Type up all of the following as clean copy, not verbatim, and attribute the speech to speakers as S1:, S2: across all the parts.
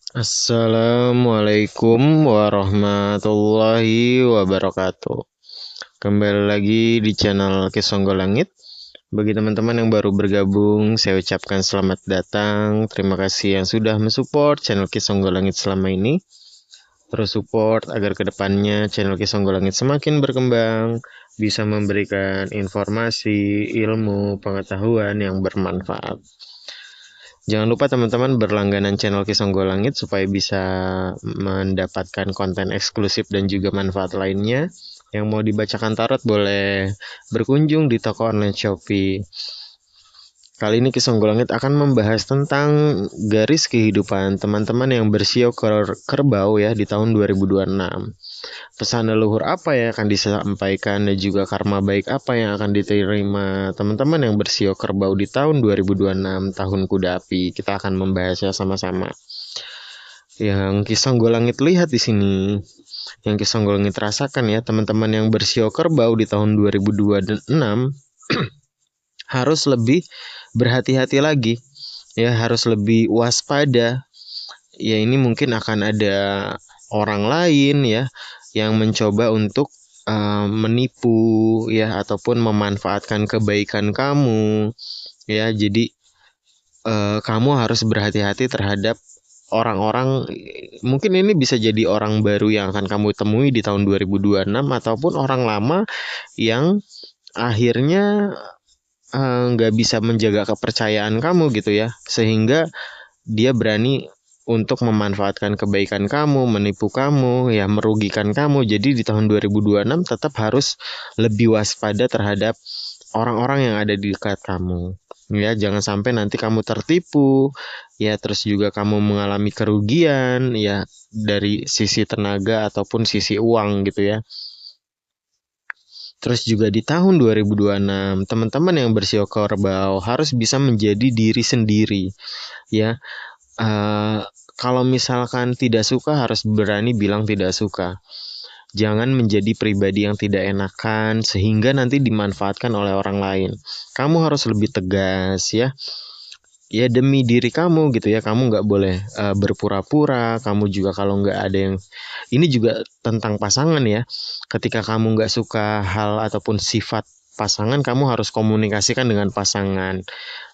S1: Assalamualaikum warahmatullahi wabarakatuh. Kembali lagi di channel Kisonggo Langit. Bagi teman-teman yang baru bergabung, saya ucapkan selamat datang. Terima kasih yang sudah mensupport channel Kisonggo Langit selama ini. Terus support agar kedepannya channel Kisonggo Langit semakin berkembang, bisa memberikan informasi, ilmu, pengetahuan yang bermanfaat. Jangan lupa teman-teman berlangganan channel Kisonggo Langit supaya bisa mendapatkan konten eksklusif dan juga manfaat lainnya. Yang mau dibacakan tarot boleh berkunjung di toko online Shopee. Kali ini Kisonggo Langit akan membahas tentang garis kehidupan teman-teman yang bersio kerbau ya di tahun 2026. Pesan leluhur apa yang akan disampaikan dan juga karma baik apa yang akan diterima teman-teman yang bersio kerbau di tahun 2026 tahun kuda api. Kita akan membahasnya sama-sama. Yang Kisonggo Langit lihat di sini, yang Kisonggo Langit rasakan ya, teman-teman yang bersio kerbau di tahun 2026 harus lebih berhati-hati lagi. Ya, harus lebih waspada. Ya, ini mungkin akan ada orang lain ya yang mencoba untuk menipu ya ataupun memanfaatkan kebaikan kamu ya. Jadi kamu harus berhati-hati terhadap orang-orang. Mungkin ini bisa jadi orang baru yang akan kamu temui di tahun 2026 ataupun orang lama yang akhirnya nggak bisa menjaga kepercayaan kamu gitu ya, sehingga dia berani untuk memanfaatkan kebaikan kamu, menipu kamu, ya merugikan kamu. Jadi di tahun 2026 tetap harus lebih waspada terhadap orang-orang yang ada di dekat kamu. Ya, jangan sampai nanti kamu tertipu, ya terus juga kamu mengalami kerugian, ya dari sisi tenaga ataupun sisi uang gitu ya. Terus juga di tahun 2026, teman-teman yang bersio kerbau harus bisa menjadi diri sendiri, ya. Eh, Kalau misalkan tidak suka harus berani bilang tidak suka. Jangan menjadi pribadi yang tidak enakan sehingga nanti dimanfaatkan oleh orang lain. Kamu harus lebih tegas ya. Ya demi diri kamu gitu ya. Kamu nggak boleh berpura-pura. Kamu juga kalau nggak ada yang ini juga tentang pasangan ya. Ketika kamu nggak suka hal ataupun sifat pasangan, kamu harus komunikasikan dengan pasangan.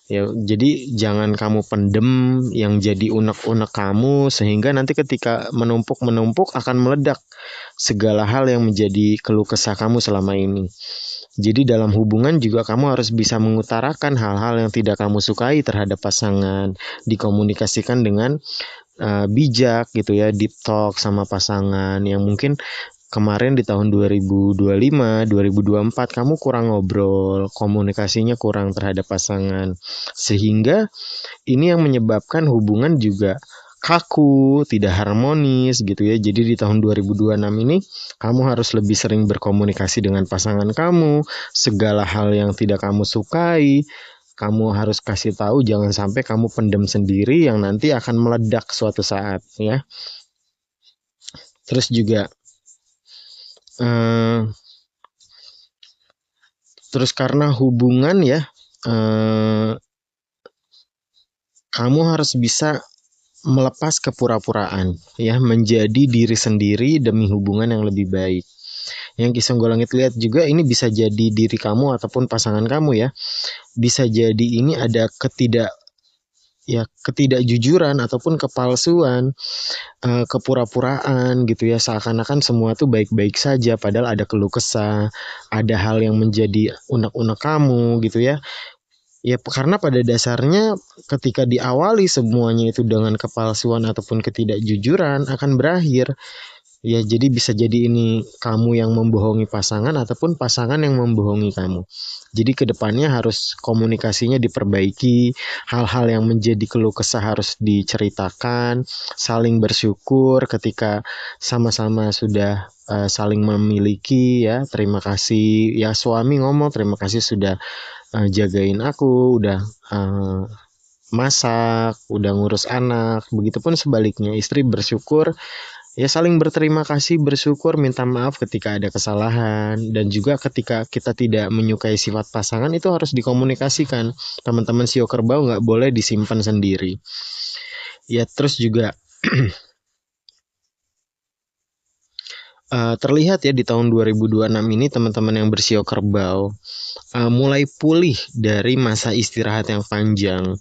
S1: Ya, jadi jangan kamu pendem yang jadi unek-unek kamu sehingga nanti ketika menumpuk-menumpuk akan meledak segala hal yang menjadi keluh kesah kamu selama ini. Jadi dalam hubungan juga kamu harus bisa mengutarakan hal-hal yang tidak kamu sukai terhadap pasangan, dikomunikasikan dengan bijak gitu ya, deep talk sama pasangan yang mungkin kemarin di tahun 2025, 2024 kamu kurang ngobrol, komunikasinya kurang terhadap pasangan. Sehingga ini yang menyebabkan hubungan juga kaku, tidak harmonis gitu ya. Jadi di tahun 2026 ini kamu harus lebih sering berkomunikasi dengan pasangan kamu, segala hal yang tidak kamu sukai, kamu harus kasih tahu, jangan sampai kamu pendem sendiri yang nanti akan meledak suatu saat ya. Terus juga eh, terus karena hubungan ya, eh, kamu harus bisa melepas kepura-puraan ya, menjadi diri sendiri demi hubungan yang lebih baik. Yang Kisah Golangit lihat juga ini bisa jadi diri kamu ataupun pasangan kamu ya. Bisa jadi ini ada ketidakjujuran ataupun kepalsuan, kepura-puraan gitu ya, seakan-akan semua tuh baik-baik saja padahal ada keluh kesah, ada hal yang menjadi unek-unek kamu gitu ya. Ya karena pada dasarnya ketika diawali semuanya itu dengan kepalsuan ataupun ketidakjujuran akan berakhir. Ya jadi bisa jadi ini kamu yang membohongi pasangan ataupun pasangan yang membohongi kamu. Jadi kedepannya harus komunikasinya diperbaiki, hal-hal yang menjadi keluh kesah harus diceritakan, saling bersyukur ketika sama-sama sudah saling memiliki ya. Terima kasih ya, suami ngomong terima kasih sudah jagain aku, udah masak, udah ngurus anak. Begitupun sebaliknya, istri bersyukur, ya saling berterima kasih, bersyukur, minta maaf ketika ada kesalahan. Dan juga ketika kita tidak menyukai sifat pasangan itu harus dikomunikasikan. Teman-teman sio kerbau nggak boleh disimpan sendiri. Ya terus juga Terlihat ya di tahun 2026 ini teman-teman yang bersio kerbau mulai pulih dari masa istirahat yang panjang.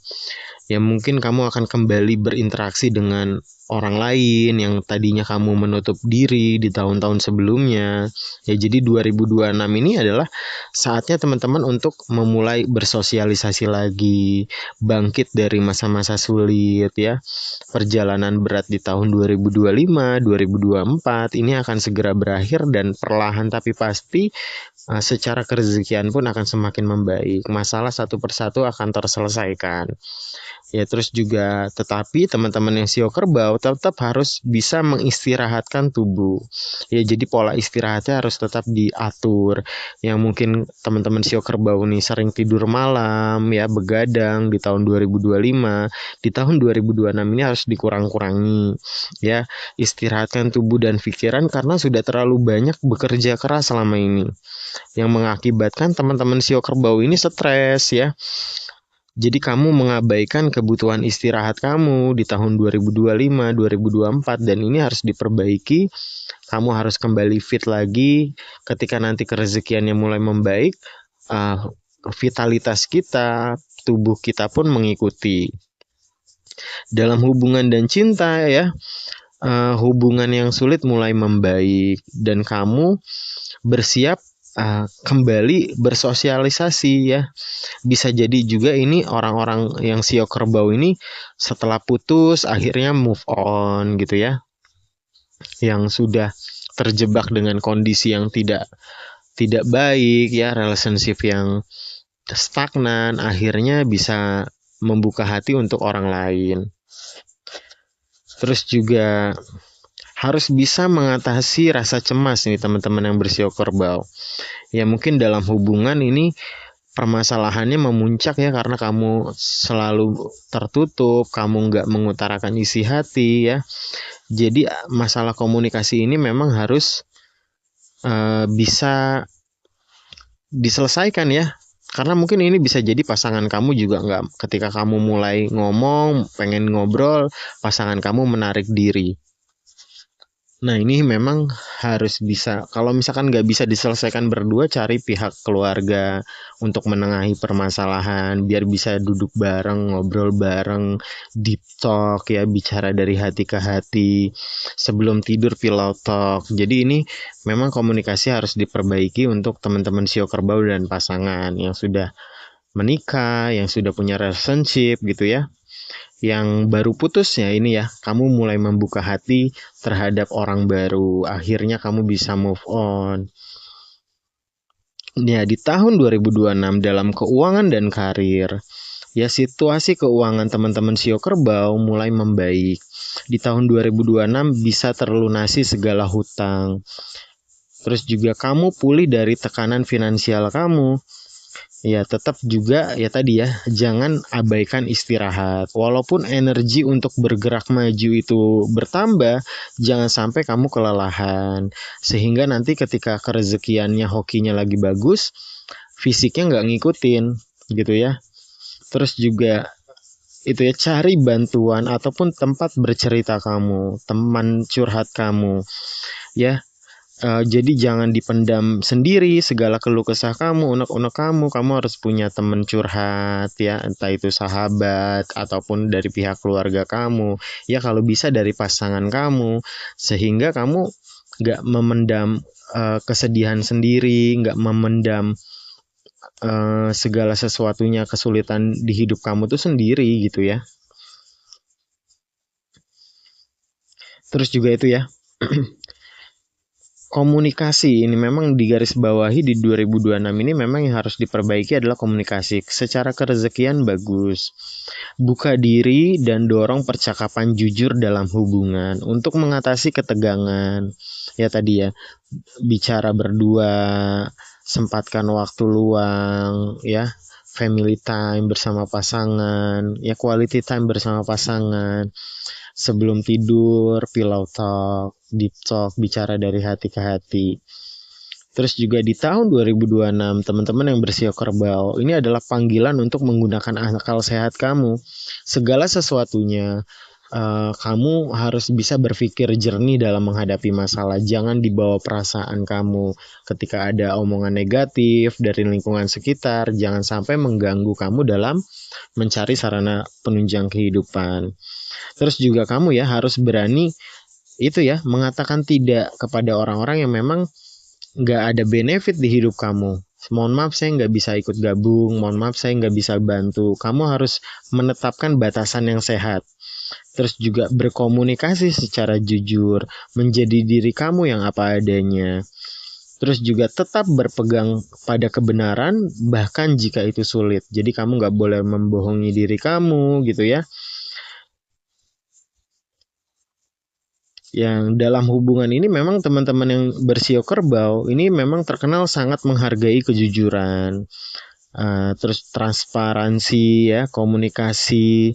S1: Ya mungkin kamu akan kembali berinteraksi dengan orang lain yang tadinya kamu menutup diri di tahun-tahun sebelumnya. Ya jadi 2026 ini adalah saatnya teman-teman untuk memulai bersosialisasi lagi, bangkit dari masa-masa sulit ya. Perjalanan berat di tahun 2025, 2024 ini akan segera berakhir dan perlahan tapi pasti secara kerezekian pun akan semakin membaik. Masalah satu persatu akan terselesaikan. Ya terus juga tetapi teman-teman yang sio kerbau tetap harus bisa mengistirahatkan tubuh. Ya jadi pola istirahatnya harus tetap diatur. Yang mungkin teman-teman sio kerbau nih sering tidur malam ya begadang di tahun 2025, di tahun 2026 ini harus dikurang-kurangi. Ya, istirahatkan tubuh dan pikiran karena sudah terlalu banyak bekerja keras selama ini yang mengakibatkan teman-teman sio kerbau ini stres ya. Jadi kamu mengabaikan kebutuhan istirahat kamu di tahun 2025, 2024 dan ini harus diperbaiki. Kamu harus kembali fit lagi ketika nanti kerezekiannya mulai membaik. Vitalitas kita, tubuh kita pun mengikuti. Dalam hubungan dan cinta ya, hubungan yang sulit mulai membaik dan kamu bersiap kembali bersosialisasi ya. Bisa jadi juga ini orang-orang yang sio kerbau ini setelah putus akhirnya move on gitu ya. Yang sudah terjebak dengan kondisi yang tidak baik ya, relationship yang stagnan akhirnya bisa membuka hati untuk orang lain. Terus juga harus bisa mengatasi rasa cemas nih teman-teman yang bersio kerbau. Ya mungkin dalam hubungan ini permasalahannya memuncak ya karena kamu selalu tertutup, kamu nggak mengutarakan isi hati ya. Jadi masalah komunikasi ini memang harus bisa diselesaikan ya. Karena mungkin ini bisa jadi pasangan kamu juga nggak, ketika kamu mulai ngomong, pengen ngobrol, pasangan kamu menarik diri. Nah ini memang harus bisa, kalau misalkan nggak bisa diselesaikan berdua, cari pihak keluarga untuk menengahi permasalahan, biar bisa duduk bareng, ngobrol bareng, deep talk ya, bicara dari hati ke hati, sebelum tidur pillow talk. Jadi ini memang komunikasi harus diperbaiki untuk teman-teman sio kerbau dan pasangan yang sudah menikah, yang sudah punya relationship gitu ya. Yang baru putus ya ini ya, kamu mulai membuka hati terhadap orang baru, akhirnya kamu bisa move on. Ya di tahun 2026 dalam keuangan dan karir, ya situasi keuangan teman-teman sio kerbau mulai membaik. Di tahun 2026 bisa terlunasi segala hutang. Terus juga kamu pulih dari tekanan finansial kamu. Ya tetap juga ya tadi ya, jangan abaikan istirahat. Walaupun energi untuk bergerak maju itu bertambah, jangan sampai kamu kelelahan. Sehingga nanti ketika kerezekiannya, hokinya lagi bagus, fisiknya nggak ngikutin gitu ya. Terus juga itu ya, cari bantuan ataupun tempat bercerita kamu, teman curhat kamu ya. Jadi jangan dipendam sendiri segala keluh kesah kamu, unek-unek kamu harus punya teman curhat ya, entah itu sahabat ataupun dari pihak keluarga kamu, ya kalau bisa dari pasangan kamu, sehingga kamu nggak memendam kesedihan sendiri, nggak memendam segala sesuatunya, kesulitan di hidup kamu tuh sendiri gitu ya. Terus juga itu ya. Komunikasi ini memang digarisbawahi di 2026 ini, memang yang harus diperbaiki adalah komunikasi. Secara kerezekian bagus. Buka diri dan dorong percakapan jujur dalam hubungan untuk mengatasi ketegangan. Ya tadi ya, bicara berdua, sempatkan waktu luang ya, family time bersama pasangan, ya quality time bersama pasangan. Sebelum tidur, pillow talk, deep talk, bicara dari hati ke hati. Terus juga di tahun 2026, teman-teman yang bersio kerbau, ini adalah panggilan untuk menggunakan akal sehat kamu. Segala sesuatunya, kamu harus bisa berpikir jernih dalam menghadapi masalah. Jangan dibawa perasaan kamu ketika ada omongan negatif dari lingkungan sekitar. Jangan sampai mengganggu kamu dalam mencari sarana penunjang kehidupan. Terus juga kamu ya harus berani itu ya mengatakan tidak kepada orang-orang yang memang nggak ada benefit di hidup kamu. Mohon maaf saya nggak bisa ikut gabung, mohon maaf saya nggak bisa bantu. Kamu harus menetapkan batasan yang sehat. Terus juga berkomunikasi secara jujur, menjadi diri kamu yang apa adanya. Terus juga tetap berpegang pada kebenaran bahkan jika itu sulit. Jadi kamu nggak boleh membohongi diri kamu gitu ya. Yang dalam hubungan ini memang teman-teman yang bersio kerbau ini memang terkenal sangat menghargai kejujuran, terus transparansi ya, komunikasi.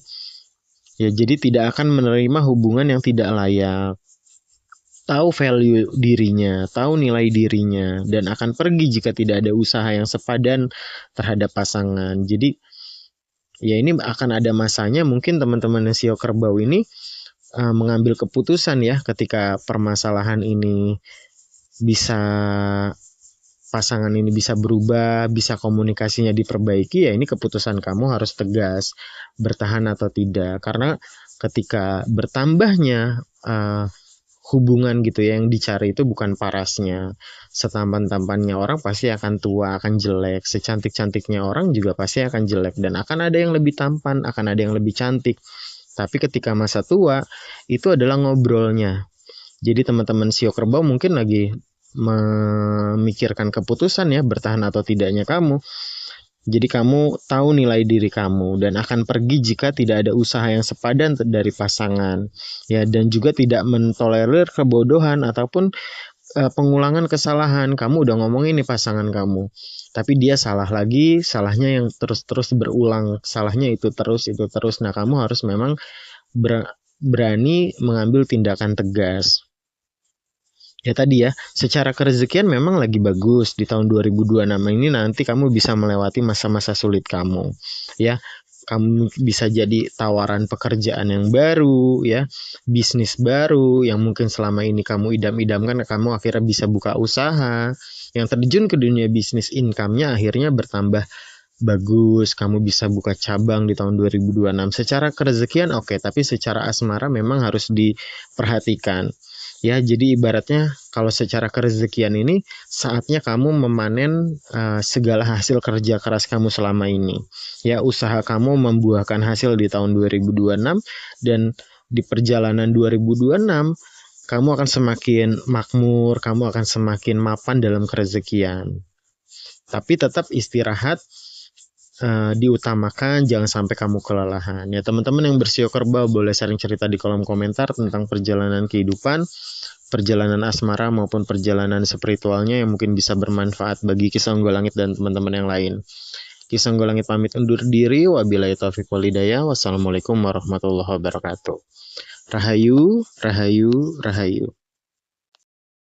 S1: Ya, jadi tidak akan menerima hubungan yang tidak layak. Tahu value dirinya, tahu nilai dirinya, dan akan pergi jika tidak ada usaha yang sepadan terhadap pasangan. Jadi, ya ini akan ada masanya mungkin teman-teman sio kerbau ini mengambil keputusan ya ketika permasalahan ini bisa pasangan ini bisa berubah, bisa komunikasinya diperbaiki, ya ini keputusan kamu harus tegas, bertahan atau tidak. Karena ketika bertambahnya hubungan gitu ya, yang dicari itu bukan parasnya. Setampan-tampannya orang pasti akan tua, akan jelek. Secantik-cantiknya orang juga pasti akan jelek. Dan akan ada yang lebih tampan, akan ada yang lebih cantik. Tapi ketika masa tua, itu adalah ngobrolnya. Jadi teman-teman sio kerbau mungkin lagi memikirkan keputusan ya bertahan atau tidaknya kamu. Jadi kamu tahu nilai diri kamu dan akan pergi jika tidak ada usaha yang sepadan dari pasangan. Ya, dan juga tidak mentolerir kebodohan ataupun pengulangan kesalahan. Kamu udah ngomongin nih pasangan kamu, tapi dia salah lagi, salahnya yang terus-terus berulang, salahnya itu terus. Nah, kamu harus memang berani mengambil tindakan tegas. Ya tadi ya, secara kerezekian memang lagi bagus di tahun 2026 ini, nanti kamu bisa melewati masa-masa sulit kamu. Ya, kamu bisa jadi tawaran pekerjaan yang baru ya, bisnis baru yang mungkin selama ini kamu idam-idamkan, kamu akhirnya bisa buka usaha yang terjun ke dunia bisnis, income-nya akhirnya bertambah bagus, kamu bisa buka cabang di tahun 2026. Secara kerezekian oke, tapi secara asmara memang harus diperhatikan. Ya, jadi ibaratnya kalau secara kerezekian ini saatnya kamu memanen segala hasil kerja keras kamu selama ini. Ya, usaha kamu membuahkan hasil di tahun 2026 dan di perjalanan 2026 kamu akan semakin makmur, kamu akan semakin mapan dalam kerezekian. Tapi tetap istirahat diutamakan, jangan sampai kamu kelelahan. Ya, teman-teman yang bersio kerbau boleh sharing cerita di kolom komentar tentang perjalanan kehidupan, perjalanan asmara maupun perjalanan spiritualnya yang mungkin bisa bermanfaat bagi Kisah Unggul Langit dan teman-teman yang lain. Kisah Unggul Langit pamit undur diri. Wabillahi taufiq walhidayah. Wassalamualaikum warahmatullahi wabarakatuh. Rahayu, rahayu, rahayu.